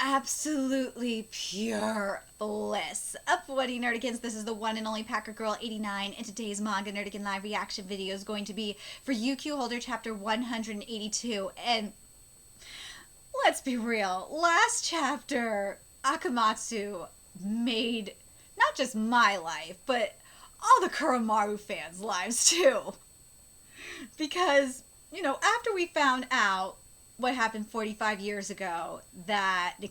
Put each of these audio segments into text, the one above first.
absolutely pure bliss. Up, Woody Nerdikins. This is the one and only Packer Girl 89, and today's Manga Nerdikin live reaction video is going to be for UQ Holder chapter 182. And let's be real, last chapter, Akamatsu made not just my life, but all the Kuramaru fans' lives too. Because, after we found out what happened 45 years ago, that my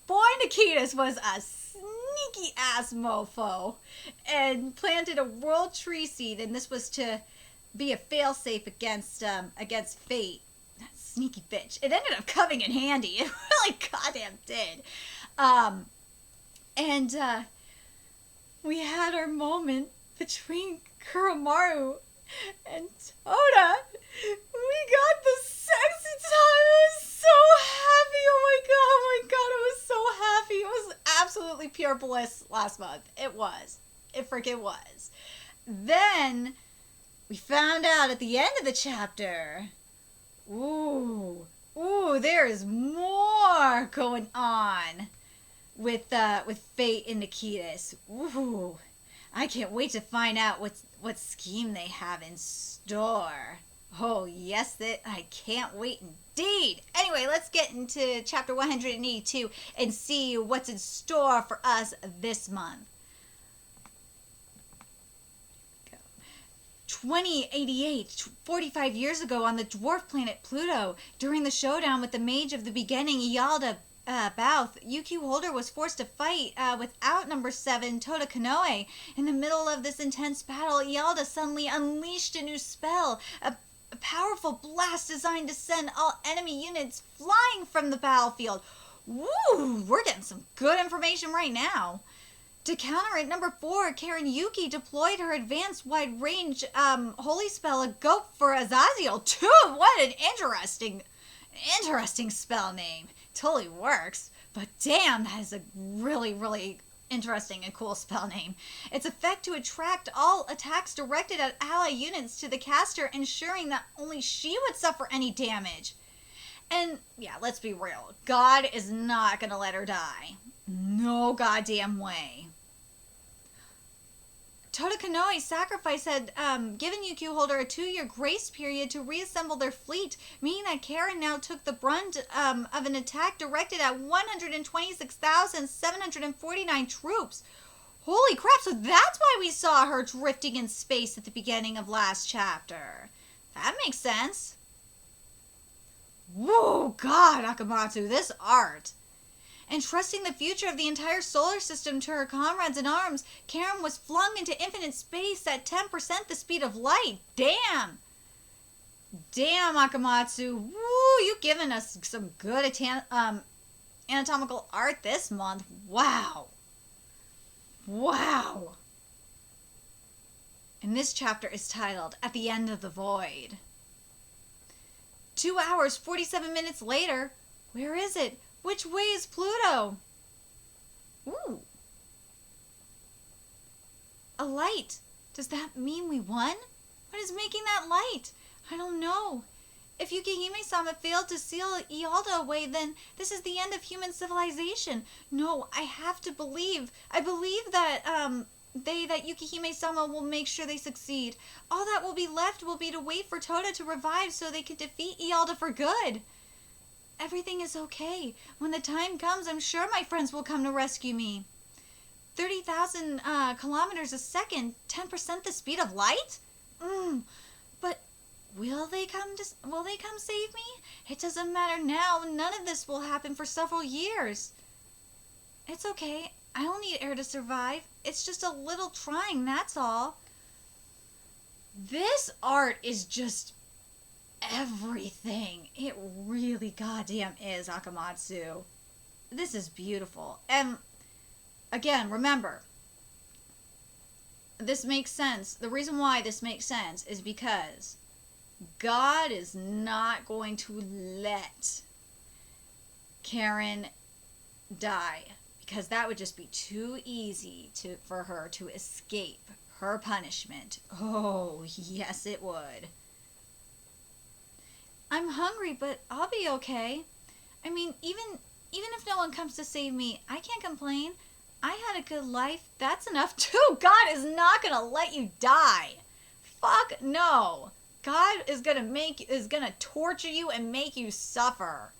boy Nikitas was a sneaky ass mofo and planted a world tree seed, and this was to be a failsafe against fate. That sneaky bitch. It ended up coming in handy. It really goddamn did. And we had our moment between Kuramaru and Toda. We got the sexy time. I was so happy. Oh my god, I was so happy. It was absolutely pure bliss last month. It was. It freaking was. Then we found out at the end of the chapter, there is more going on with Fate and Nikitas. Ooh, I can't wait to find out what scheme they have in store. Oh, yes, I can't wait indeed. Anyway, let's get into chapter 182 and see what's in store for us this month. 2088, 45 years ago on the dwarf planet Pluto, during the showdown with the Mage of the Beginning, Ialda Bouth, UQ Holder was forced to fight without number 7, Toda Kanoe. In the middle of this intense battle, Ialda suddenly unleashed a new spell, a powerful blast designed to send all enemy units flying from the battlefield. Woo! We're getting some good information right now. To counter it, number 4, Karen Yuki deployed her advanced wide-range holy spell, a Goat for Azazel. What an interesting spell name. Totally works, but damn, that is a really, really interesting and cool spell name. Its effect to attract all attacks directed at ally units to the caster, ensuring that only she would suffer any damage. And yeah, let's be real, God is not gonna let her die. No goddamn way. Toda Kanoe's sacrifice had given UQ Holder a 2-year grace period to reassemble their fleet, meaning that Karen now took the brunt of an attack directed at 126,749 troops. Holy crap, so that's why we saw her drifting in space at the beginning of last chapter. That makes sense. Whoa, God, Akamatsu, this art. Entrusting the future of the entire solar system to her comrades in arms, Karen was flung into infinite space at 10% the speed of light. Damn, Akamatsu. Woo, you giving us some good anatomical art this month. Wow. And this chapter is titled At the End of the Void. 2 hours, 47 minutes later, where is it? Which way is Pluto? Ooh. A light. Does that mean we won? What is making that light? I don't know. If Yukihime-sama failed to seal Ialda away, then this is the end of human civilization. No, I have to believe. I believe that, that Yukihime-sama will make sure they succeed. All that will be left will be to wait for Toda to revive so they can defeat Ialda for good. Everything is okay. When the time comes, I'm sure my friends will come to rescue me. 30,000 kilometers a second, 10% the speed of light? But will they come save me? It doesn't matter now. None of this will happen for several years. It's okay. I don't need air to survive. It's just a little trying, that's all. This art is just everything. It really goddamn is, Akamatsu. This is beautiful. And again, remember, this makes sense. The reason why this makes sense is because God is not going to let Karen die, because that would just be too easy for her to escape her punishment. Oh, yes it would. I'm hungry, but I'll be okay. I mean, even Even if no one comes to save me, I can't complain. I had a good life. That's enough too. God is not gonna let you die. Fuck no. God is gonna torture you and make you suffer.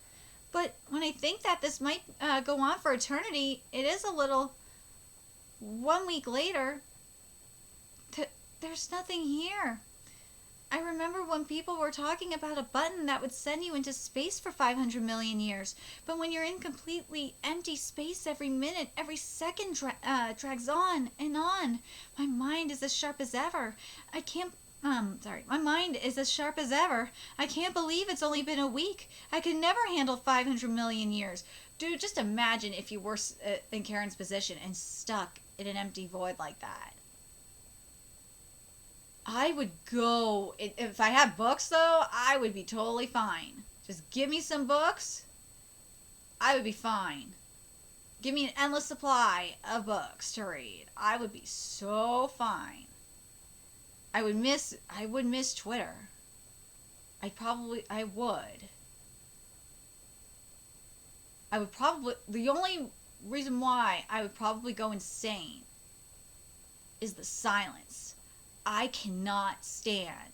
But when I think that this might go on for eternity, it is a little. 1 week later, there's nothing here. I remember when people were talking about a button that would send you into space for 500 million years. But when you're in completely empty space, every minute, every second drags on and on. My mind is as sharp as ever. My mind is as sharp as ever. I can't believe it's only been a week. I could never handle 500 million years. Dude, just imagine if you were in Karen's position and stuck in an empty void like that. I would go, if I had books though, I would be totally fine. Just give me some books, I would be fine. Give me an endless supply of books to read. I would be so fine. I would miss Twitter. I would probably, the only reason why I would probably go insane is the silence. I cannot stand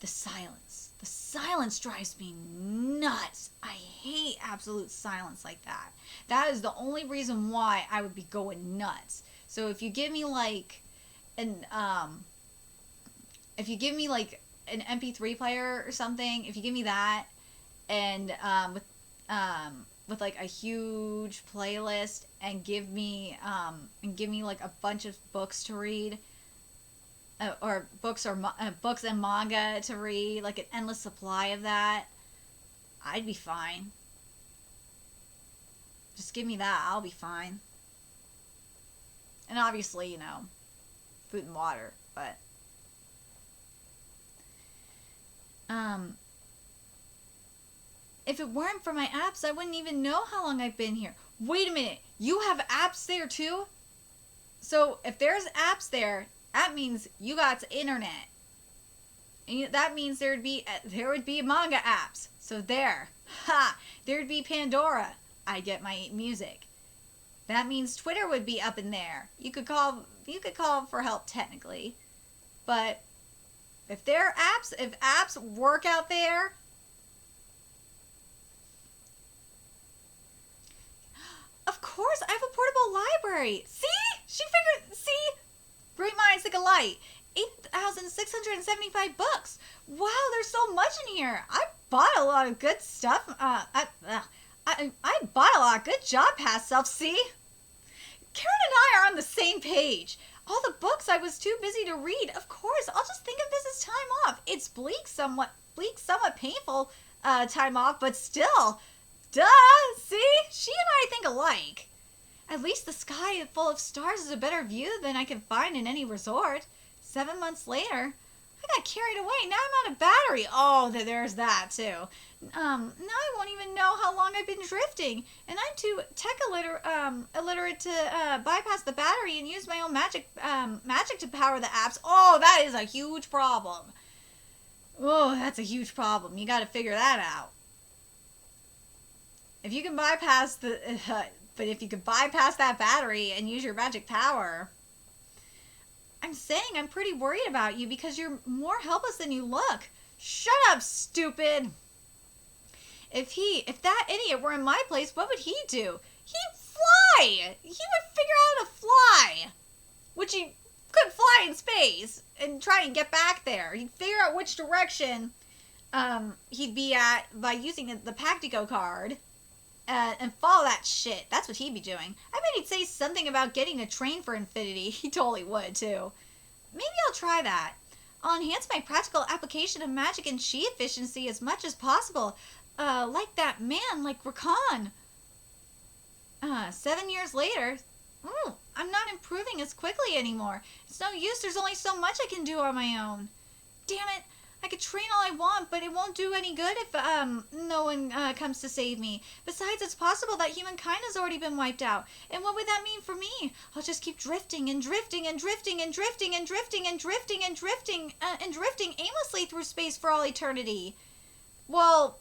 the silence. The silence drives me nuts. I hate absolute silence like that. That is the only reason why I would be going nuts. So if you give me like an MP3 player or something, if you give me that and with like a huge playlist and give me like a bunch of books to read, or books and manga to read, like an endless supply of that, I'd be fine. Just give me that, I'll be fine. And obviously, food and water, but if it weren't for my apps, I wouldn't even know how long I've been here. Wait a minute, you have apps there too? So if there's apps there, that means you got internet. And that means there would be manga apps. So there'd be Pandora. I get my apps. That means Twitter would be up in there. You could call for help technically. But if apps work out there, of course I have a portable library. See? Great minds think alike. 8,675 books. Wow, there's so much in here. I bought a lot of good stuff. I bought a lot. Good job, past self. See? Karen and I are on the same page. All the books I was too busy to read. Of course, I'll just think of this as time off. It's somewhat painful time off, but still. Duh! See? She and I think alike. At least the sky full of stars is a better view than I can find in any resort. 7 months later, I got carried away. Now I'm out of battery. Oh, there's that too. Now I won't even know how long I've been drifting, and I'm too tech illiterate to bypass the battery and use my own magic to power the apps. Oh, that is a huge problem. Oh, that's a huge problem. You got to figure that out. If you can bypass if you could bypass that battery and use your magic power, I'm saying I'm pretty worried about you because you're more helpless than you look. Shut up, stupid. If that idiot were in my place, what would he do? He'd fly. He would figure out how to fly, which he could fly in space and try and get back there. He'd figure out which direction he'd be at by using the Pactico card. And follow that shit. That's what he'd be doing. I bet he'd say something about getting a train for infinity. He totally would, too. Maybe I'll try that. I'll enhance my practical application of magic and chi efficiency as much as possible. Like that man, like Rakan. 7 years later, I'm not improving as quickly anymore. It's no use. There's only so much I can do on my own. Damn it. I could train all I want, but it won't do any good if no one comes to save me. Besides, it's possible that humankind has already been wiped out. And what would that mean for me? I'll just keep drifting and drifting and drifting and drifting and drifting and drifting and drifting and drifting aimlessly through space for all eternity. Well,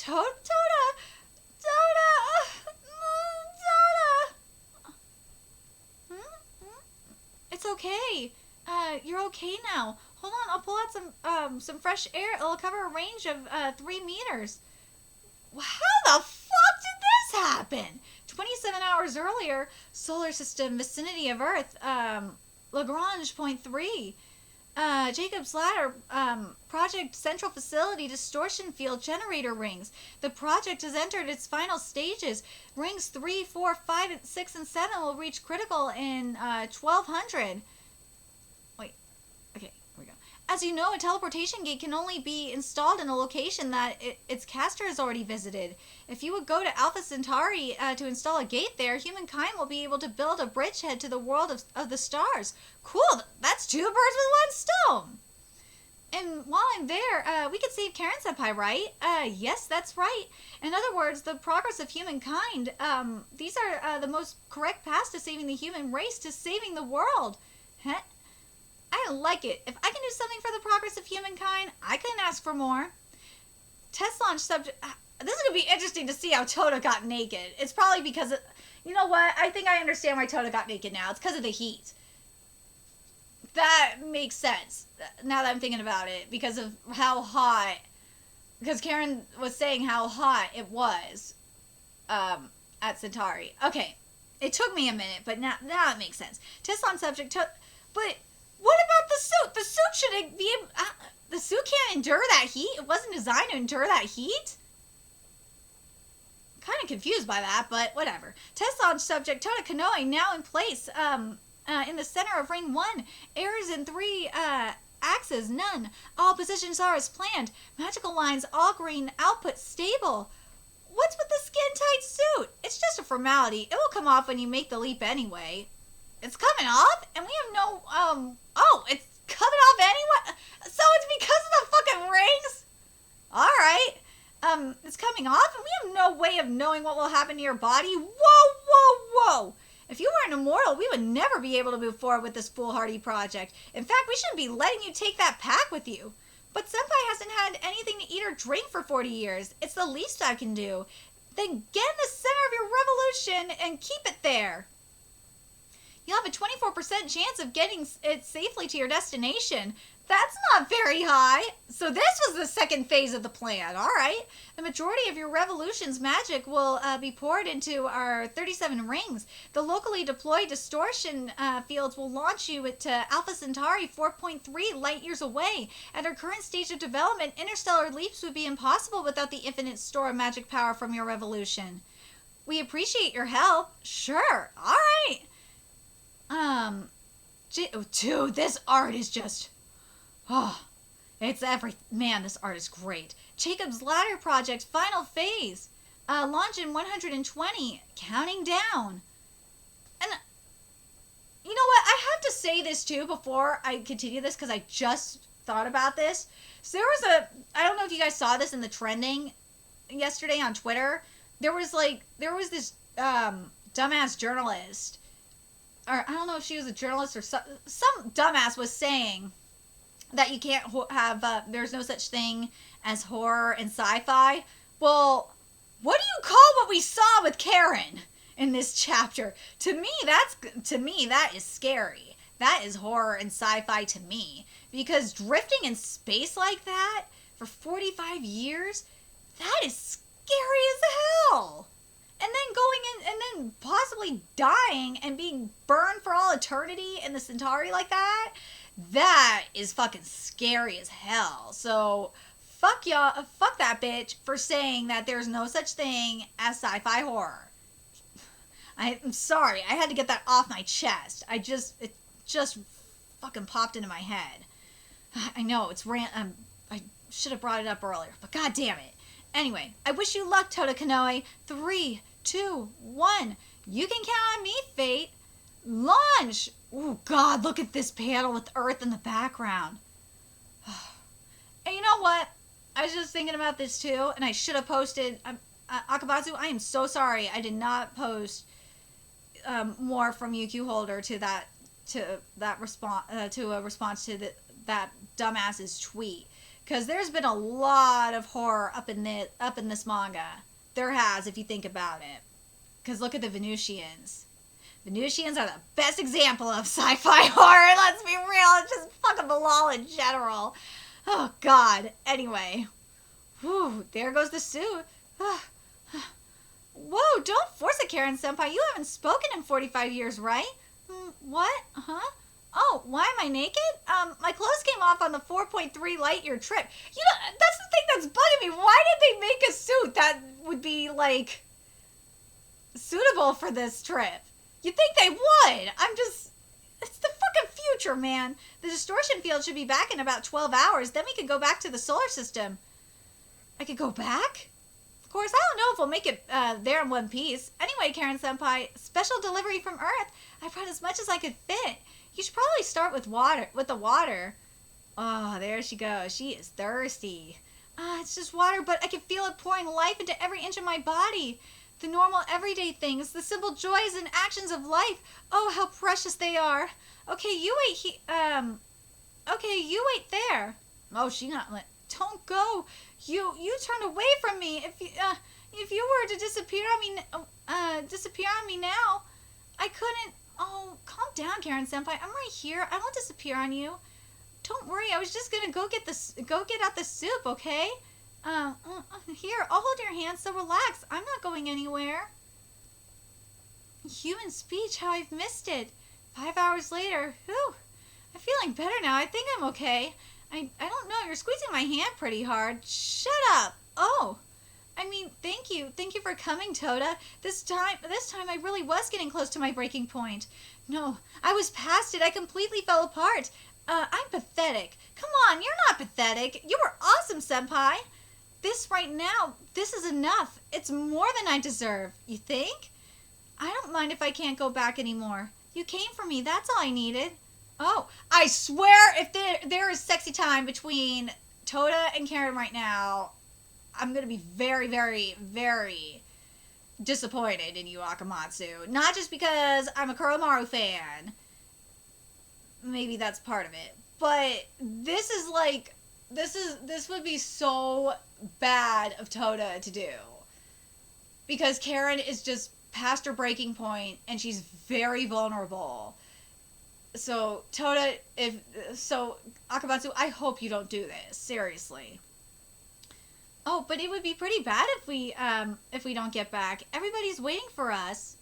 Toda! Hmm? Hmm? It's okay. You're okay now. Hold on, I'll pull out some fresh air. It'll cover a range of 3 meters. How the fuck did this happen? 27 hours earlier, solar system vicinity of Earth, Lagrange point 3. Jacob's Ladder, Project Central Facility Distortion Field Generator Rings. The project has entered its final stages. Rings 3, 4, 5, 6, and 7 will reach critical in 1200. Wait, okay, here we go. As you know, a teleportation gate can only be installed in a location that its caster has already visited. If you would go to Alpha Centauri to install a gate there, humankind will be able to build a bridgehead to the world of the stars. Cool, that's 2 birds with 1 stone. And while I'm there, we could save Karen Senpai, right? Yes, that's right. In other words, the progress of humankind, these are the most correct paths to saving the human race, to saving the world. Huh? I like it. If I can do something for the progress of humankind, I couldn't ask for more. Test launch subject... This is going to be interesting to see how Toda got naked. It's probably because of... You know what? I think I understand why Toda got naked now. It's because of the heat. That makes sense, now that I'm thinking about it. Because of how hot... Because Karen was saying how hot it was at Centauri. Okay. It took me a minute, but now it makes sense. Test launch subject... But... What about the suit? The suit should be... the suit can't endure that heat? It wasn't designed to endure that heat? Kind of confused by that, but whatever. Test launch subject Toda Kanoe now in place in the center of ring 1. Errors in 3 axes, none. All positions are as planned. Magical lines, all green, output stable. What's with the skin-tight suit? It's just a formality. It will come off when you make the leap anyway. It's coming off? And we have no, oh, it's coming off anyway? So it's because of the fucking rings? Alright. It's coming off and we have no way of knowing what will happen to your body? Whoa! If you weren't immortal, we would never be able to move forward with this foolhardy project. In fact, we shouldn't be letting you take that pack with you. But Senpai hasn't had anything to eat or drink for 40 years. It's the least I can do. Then get in the center of your revolution and keep it there. You'll have a 24% chance of getting it safely to your destination. That's not very high. So this was the second phase of the plan. All right. The majority of your revolution's magic will be poured into our 37 rings. The locally deployed distortion fields will launch you to Alpha Centauri 4.3 light years away. At our current stage of development, interstellar leaps would be impossible without the infinite store of magic power from your revolution. We appreciate your help. Sure. All right. Dude, this art is just... Oh, it's man, this art is great. Jacob's Ladder Project, final phase. Launch in 120, counting down. And, you know what? I have to say this, too, before I continue this, because I just thought about this. So there was I don't know if you guys saw this in the trending yesterday on Twitter. There was this, dumbass journalist, or I don't know if she was a journalist or some dumbass was saying that you can't have, there's no such thing as horror and sci-fi. Well, what do you call what we saw with Karen in this chapter? To me, that is scary. That is horror and sci-fi to me. Because drifting in space like that for 45 years, that is scary as hell. And then going in, and then possibly dying and being burned for all eternity in the Centauri like that, that is fucking scary as hell. So, fuck y'all, fuck that bitch for saying that there's no such thing as sci-fi horror. I'm sorry, I had to get that off my chest. It just fucking popped into my head. I know, it's I should have brought it up earlier, but god damn it. Anyway, I wish you luck, Toda Kanoe. 3, 2, 1. You can count on me, Fate. Launch! Oh god, look at this panel with Earth in the background. And you know what? I was just thinking about this too, and I should have posted... Akabatsu, I am so sorry I did not post more from UQ Holder to a response to that dumbass's tweet. Because there's been a lot of horror up in this manga. There has, if you think about it. Because look at the Venusians. Venusians are the best example of sci-fi horror. Let's be real. It's just fucking Bilal in general. Oh, God. Anyway. Whew, there goes the suit. Whoa, don't force it, Karen-senpai. You haven't spoken in 45 years, right? What? Huh? Oh, why am I naked? My clothes came off on the 4.3 light year trip. You know, that's the thing that's bugging me. Why did they make a suit that would be, like, suitable for this trip? You'd think they would. It's the fucking future, man. The distortion field should be back in about 12 hours. Then we could go back to the solar system. I could go back? Of course, I don't know if we'll make it there in one piece. Anyway, Karen-senpai, special delivery from Earth. I brought as much as I could fit. You should probably start with the water. Oh, there she goes. She is thirsty. It's just water, but I can feel it pouring life into every inch of my body. The normal everyday things, the simple joys and actions of life. Oh, how precious they are. Okay, you wait you wait there. Oh, she not let. Don't go. You turned away from me. If you were to disappear on me now, I couldn't. Oh, calm down, Karen-senpai. I'm right here. I won't disappear on you. Don't worry. I was just gonna go get out the soup, okay? Here, I'll hold your hand, so relax. I'm not going anywhere. Human speech, how I've missed it. 5 hours later, whew. I'm feeling better now. I think I'm okay. I don't know. You're squeezing my hand pretty hard. Shut up. Oh. I mean, thank you. Thank you for coming, Toda. This time I really was getting close to my breaking point. No, I was past it. I completely fell apart. I'm pathetic. Come on, you're not pathetic. You were awesome, senpai. This right now, this is enough. It's more than I deserve. You think? I don't mind if I can't go back anymore. You came for me. That's all I needed. Oh, I swear if there is sexy time between Toda and Karen right now, I'm going to be very, very, very disappointed in you, Akamatsu. Not just because I'm a Kuromaru fan. Maybe that's part of it. But this would be so bad of Toda to do. Because Karen is just past her breaking point and she's very vulnerable. So, Akamatsu, I hope you don't do this. Seriously. Oh, but it would be pretty bad if we don't get back. Everybody's waiting for us.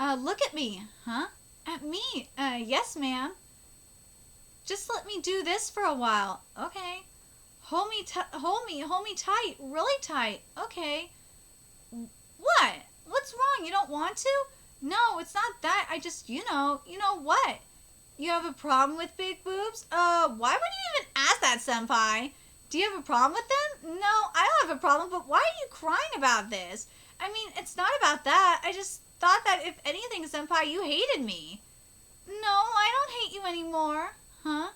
Look at me. Huh? At me. Yes, ma'am. Just let me do this for a while. Okay. Hold me tight. Really tight. Okay. What? What's wrong? You don't want to? No, it's not that. I just, you know what? You have a problem with big boobs? Why would you even ask that, senpai? Do you have a problem with them? No, I don't have a problem, but why are you crying about this? I mean, it's not about that. I just thought that if anything, senpai, you hated me. No, I don't hate you anymore. Huh?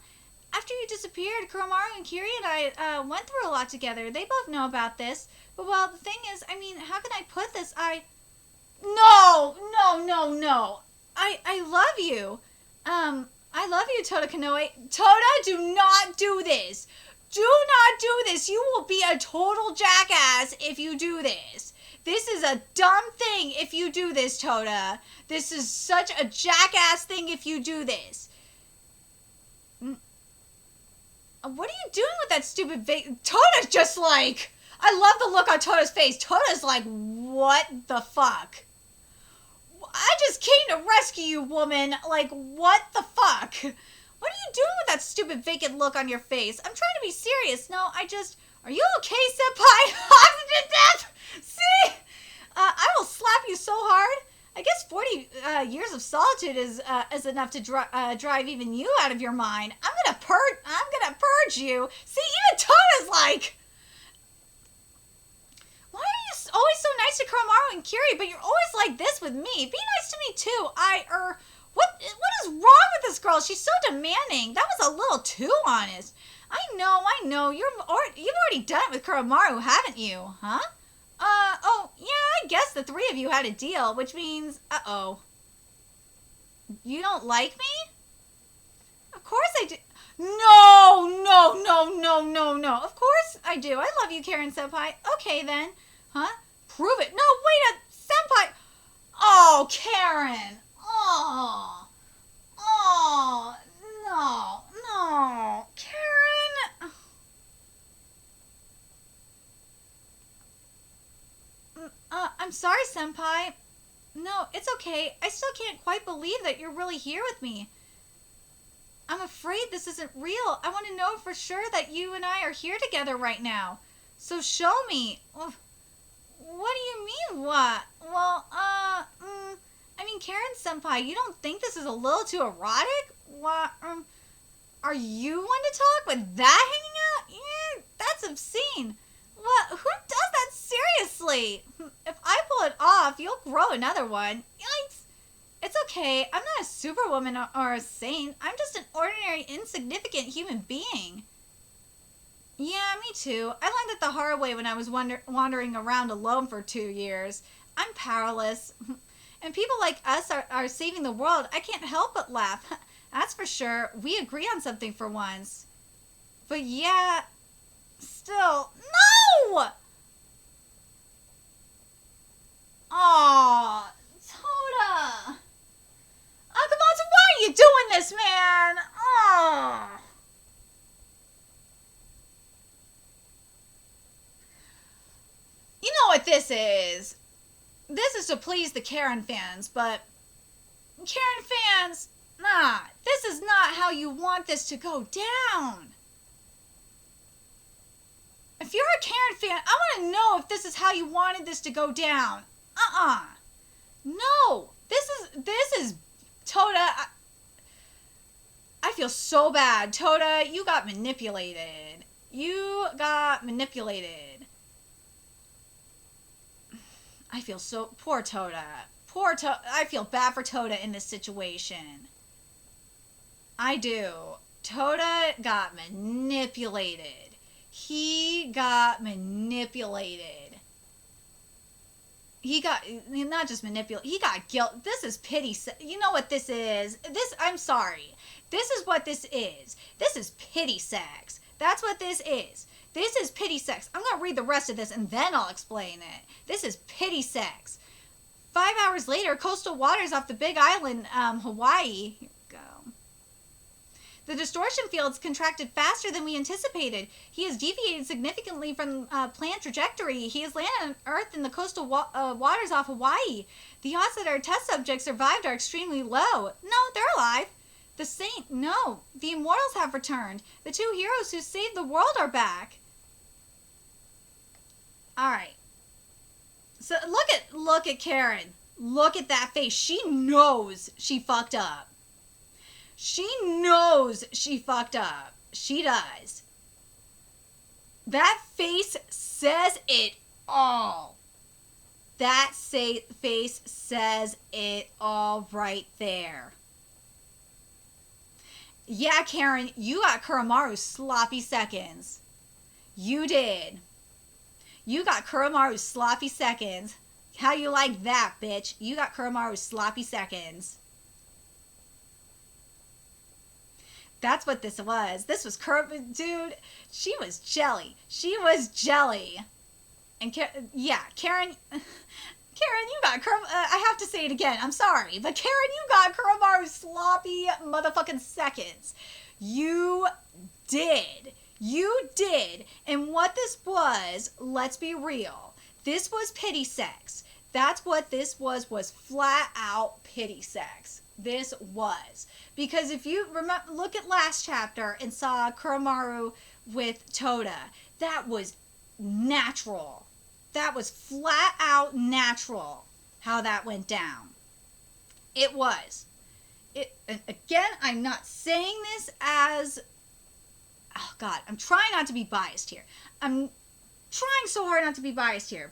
After you disappeared, Kuromaru and Kiri and I went through a lot together. They both know about this. But, well, the thing is, I mean, how can I put this? No. I love you. I love you, Toda Kanoe. Toda, do not do this. Do not do this. You will be a total jackass if you do this. This is a dumb thing if you do this, Toda. This is such a jackass thing if you do this. What are you doing with that stupid face? Toda's just like... I love the look on Toda's face. Toda's like, what the fuck? I just came to rescue you, woman. Like, what the fuck? What are you doing with that stupid vacant look on your face? I'm trying to be serious. No, Are you okay, senpai? Oxygen death? See? I will slap you so hard. I guess 40 years of solitude is enough to drive even you out of your mind. I'm gonna purge you. See, even Toda's like... Why are you always so nice to Kuromaru and Kiri, but you're always like this with me? Be nice to me too. What is wrong with this girl? She's so demanding. That was a little too honest. I know. You've already done it with Kuromaru, haven't you? Huh? Oh, yeah, I guess the three of you had a deal, which means, uh-oh. You don't like me? Of course I do. No, no, no, no, no, no. Of course I do. I love you, Karen Senpai. Okay, then. Huh? Prove it. No, wait a... Senpai... Oh, Karen. Oh. Oh. No. No. Karen. I'm sorry, Senpai. No, it's okay. I still can't quite believe that you're really here with me. I'm afraid this isn't real. I want to know for sure that you and I are here together right now. So show me. What do you mean, what? Well, I mean, Karen Senpai, you don't think this is a little too erotic? What, are you one to talk with that hanging out? Yeah, that's obscene. What? Who does that seriously? If I pull it off, you'll grow another one. Yikes. It's okay. I'm not a superwoman or a saint. I'm just an ordinary, insignificant human being. Yeah, me too. I learned it the hard way when I was wandering around alone for 2 years. I'm powerless. And people like us are saving the world. I can't help but laugh. That's for sure. We agree on something for once. But yeah, still, no! Aw, Toda. Akamatsu, why are you doing this, man? Oh. You know what this is? This is to please the Karen fans, but Karen fans, nah, this is not how you want this to go down. If you're a Karen fan, I want to know if this is how you wanted this to go down. No, this is Toda. I feel so bad. Toda, you got manipulated. You got manipulated. I feel so... Poor Toda. Poor Toda. I feel bad for Toda in this situation. I do. Toda got manipulated. He got manipulated. He got... Not just manipulated. He got guilt. This is pity. You know what this is? I'm sorry. This is what this is. This is pity sex. That's what this is. This is pity sex. I'm going to read the rest of this and then I'll explain it. This is pity sex. 5 hours later, coastal waters off the Big Island, Hawaii. Here we go. The distortion fields contracted faster than we anticipated. He has deviated significantly from planned trajectory. He has landed on Earth in the coastal waters off Hawaii. The odds that our test subjects survived are extremely low. No, they're alive. The Saint, no. The Immortals have returned. The two heroes who saved the world are back. Alright. So look at Karen. Look at that face. She knows she fucked up. She knows she fucked up. She does. That face says it all. That face says it all right there. Yeah, Karen, you got Kuramaru's sloppy seconds. You did. You got Kuramaru's sloppy seconds. How you like that, bitch? You got Kuramaru's sloppy seconds. That's what this was. This was dude, she was jelly. She was jelly. And yeah, Karen, you got I have to say it again. I'm sorry, but Karen, you got Kuramaru's sloppy motherfucking seconds. You did. You did. And what this was, let's be real. This was pity sex. That's what this was flat out pity sex. This was. Because if you remember, look at last chapter and saw Kuramaru with Toda. That was natural. That was flat out natural how that went down. It was. And again, I'm not saying this as... Oh, God. I'm trying not to be biased here. I'm trying so hard not to be biased here.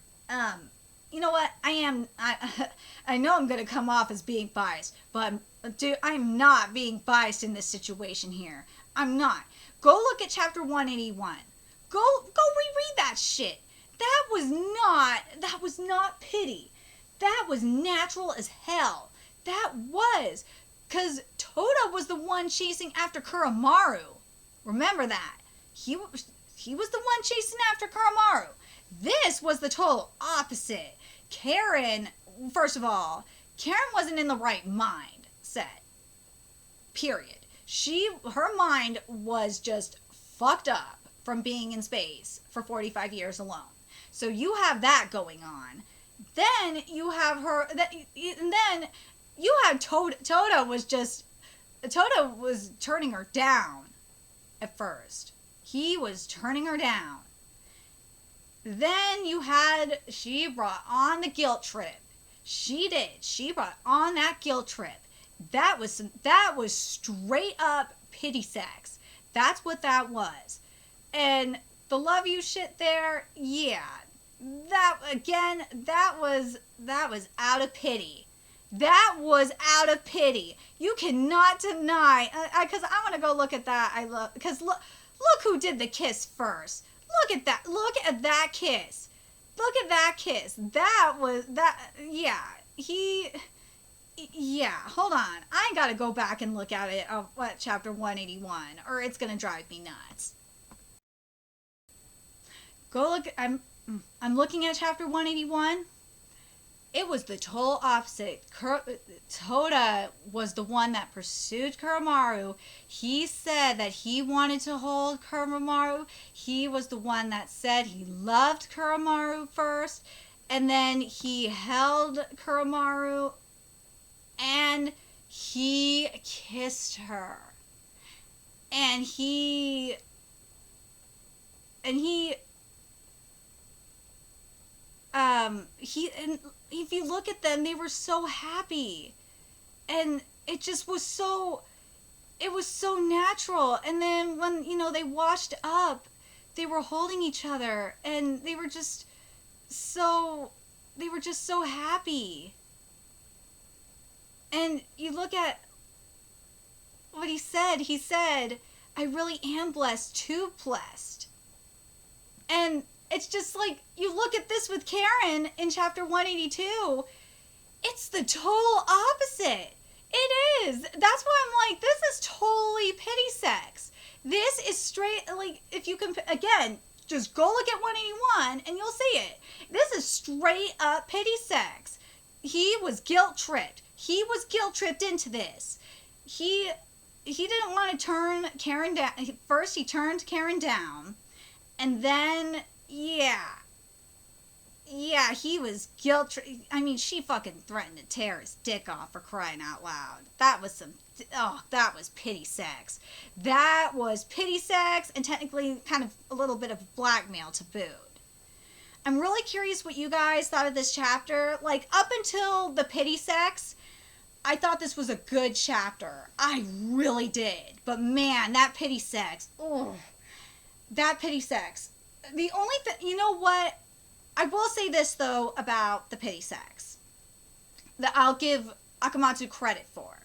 You know what? I know I'm going to come off as being biased, but dude, I'm not being biased in this situation here. I'm not. Go look at chapter 181. Go reread that shit. That was not pity. That was natural as hell. That was. Because Toda was the one chasing after Kuramaru. Remember that. He was the one chasing after Kuramaru. This was the total opposite. Karen, first of all, Karen wasn't in the right mindset. Period. Her mind was just fucked up from being in space for 45 years alone. So you have that going on. Then you have and then you have Tota was turning her down at first. He was turning her down. Then she brought on the guilt trip. She did. She brought on that guilt trip. That was straight up pity sex. That's what that was. And the love you shit there, yeah. That was out of pity. That was out of pity. You cannot deny, because I want to go look at that. Because look who did the kiss first. Look at that. Look at that kiss. Look at that kiss. Yeah, hold on. I gotta go back and look at it, chapter 181, or it's gonna drive me nuts. Go look, I'm looking at chapter 181. It was the total opposite. Tota was the one that pursued Kuramaru. He said that he wanted to hold Kuramaru. He was the one that said he loved Kuramaru first. And then he held Kuramaru and he kissed her. And if you look at them, they were so happy, and it was so natural. And then when they washed up, they were holding each other, and they were just so happy. And you look at what he said. He said, "I really am blessed, too blessed." And it's just like, you look at this with Karen in chapter 182, it's the total opposite. It is. That's why I'm like, this is totally pity sex. This is straight, like, if you can, again, just go look at 181 and you'll see it. This is straight up pity sex. He was guilt tripped. He was guilt tripped into this. He didn't want to turn Karen down. First, he turned Karen down. And then, yeah, he was I mean, she fucking threatened to tear his dick off, for crying out loud. That was pity sex. That was pity sex, and technically kind of a little bit of blackmail to boot. I'm really curious what you guys thought of this chapter. Like, up until the pity sex, I thought this was a good chapter. I really did. But man, that pity sex, that pity sex. The only thing, you know what? I will say this, though, about the pity sex that I'll give Akamatsu credit for.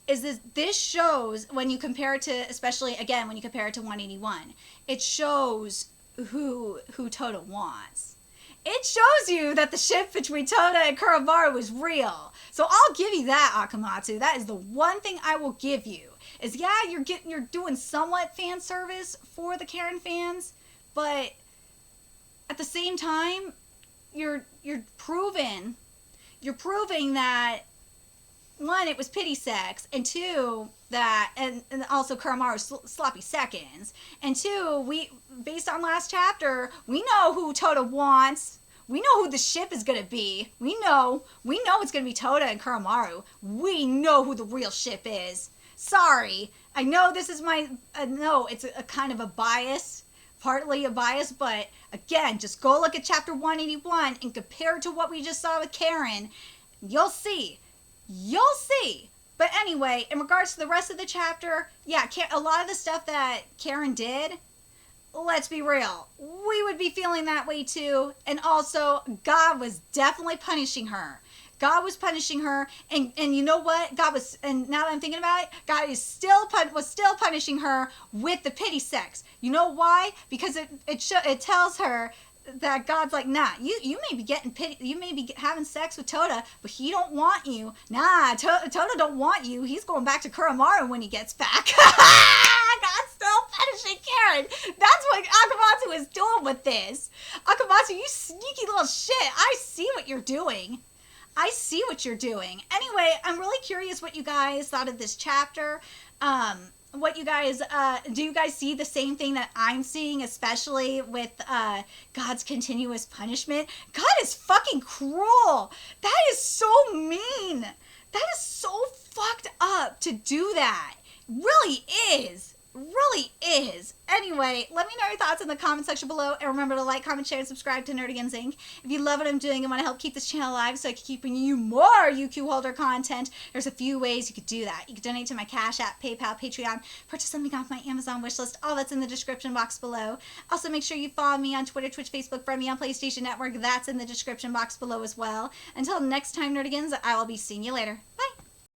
Is this shows, when you compare it to, especially, again, when you compare it to 181, it shows who Tota wants. It shows you that the ship between Tota and Kuramaru was real. So I'll give you that, Akamatsu. That is the one thing I will give you. Is, yeah, you're doing somewhat fan service for the Karen fans, but at the same time, you're proving that, one, it was pity sex, and two, that, and also Kuramaru's sloppy seconds, and two, based on last chapter, we know who Tota wants. We know who the ship is going to be. We know it's going to be Tota and Kuramaru. We know who the real ship is. Sorry, I know this is it's a kind of a bias, partly a bias, but again, just go look at chapter 181 and compare it to what we just saw with Karen. You'll see. But anyway, in regards to the rest of the chapter, yeah, a lot of the stuff that Karen did, let's be real, we would be feeling that way too. And also, God was definitely punishing her. God was punishing her, and you know what? And now that I'm thinking about it, God was still punishing her with the pity sex. You know why? Because it tells her that God's like, nah, you may be getting pity, you may be having sex with Tota, but he don't want you. Nah, Tota don't want you. He's going back to Kuramaru when he gets back. God's still punishing Karen. That's what Akamatsu is doing with this. Akamatsu, you sneaky little shit. I see what you're doing. I see what you're doing. Anyway, I'm really curious what you guys thought of this chapter. What you guys, do you guys see the same thing that I'm seeing, especially with God's continuous punishment? God is fucking cruel. That is so mean. That is so fucked up to do that. Really is. Really is. Anyway, let me know your thoughts in the comment section below, and remember to like, comment, share, and subscribe to Nerdigans Inc. If you love what I'm doing and want to help keep this channel alive so I can keep bringing you more UQ holder content, there's a few ways you could do that. You could donate to my Cash App, PayPal, Patreon, purchase something off my Amazon wishlist. All that's in the description box below. Also, make sure you follow me on Twitter, Twitch, Facebook, friend me on PlayStation Network. That's in the description box below as well. Until next time, Nerdigans, I will be seeing you later. Bye!